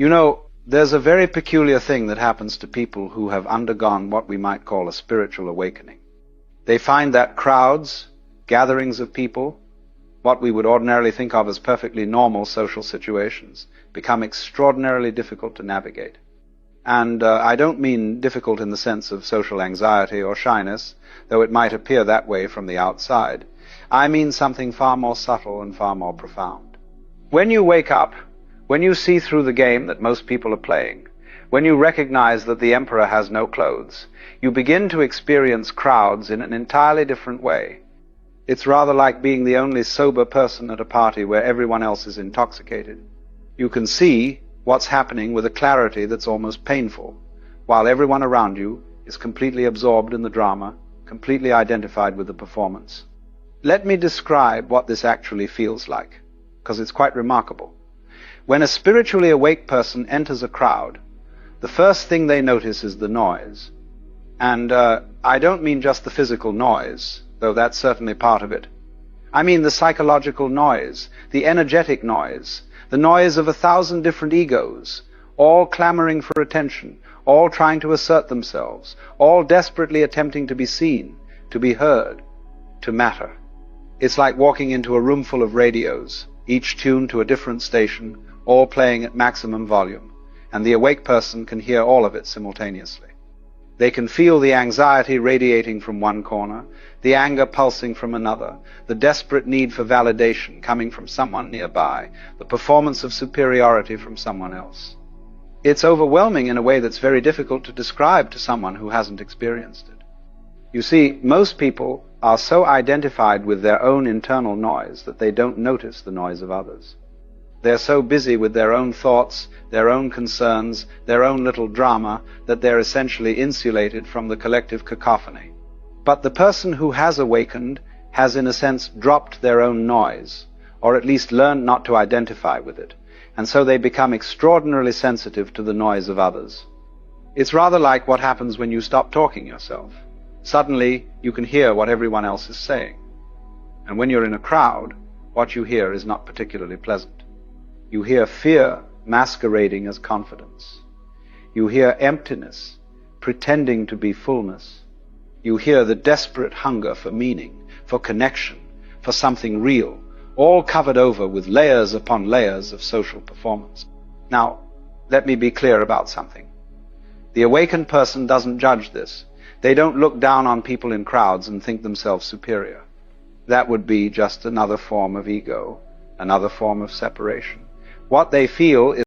You know, there's a very peculiar thing that happens to people who have undergone what we might call a spiritual awakening. They find that crowds, gatherings of people, what we would ordinarily think of as perfectly normal social situations, become extraordinarily difficult to navigate. And I don't mean difficult in the sense of social anxiety or shyness, though it might appear that way from the outside. I mean something far more subtle and far more profound. When you wake up, when you see through the game that most people are playing, when you recognize that the emperor has no clothes, you begin to experience crowds in an entirely different way. It's rather like being the only sober person at a party where everyone else is intoxicated. You can see what's happening with a clarity that's almost painful, while everyone around you is completely absorbed in the drama, completely identified with the performance. Let me describe what this actually feels like, because it's quite remarkable. When a spiritually awake person enters a crowd, the first thing they notice is the noise. And I don't mean just the physical noise, though that's certainly part of it. I mean the psychological noise, the energetic noise, the noise of 1,000 different egos, all clamoring for attention, all trying to assert themselves, all desperately attempting to be seen, to be heard, to matter. It's like walking into a room full of radios, each tuned to a different station, all playing at maximum volume, and the awake person can hear all of it simultaneously. They can feel the anxiety radiating from one corner, the anger pulsing from another, the desperate need for validation coming from someone nearby, the performance of superiority from someone else. It's overwhelming in a way that's very difficult to describe to someone who hasn't experienced it. You see, most people are so identified with their own internal noise that they don't notice the noise of others. They're so busy with their own thoughts, their own concerns, their own little drama, that they're essentially insulated from the collective cacophony. But the person who has awakened has, in a sense, dropped their own noise, or at least learned not to identify with it, and so they become extraordinarily sensitive to the noise of others. It's rather like what happens when you stop talking yourself. Suddenly, you can hear what everyone else is saying. And when you're in a crowd, what you hear is not particularly pleasant. You hear fear masquerading as confidence. You hear emptiness pretending to be fullness. You hear the desperate hunger for meaning, for connection, for something real, all covered over with layers upon layers of social performance. Now, let me be clear about something. The awakened person doesn't judge this. They don't look down on people in crowds and think themselves superior. That would be just another form of ego, another form of separation. What they feel is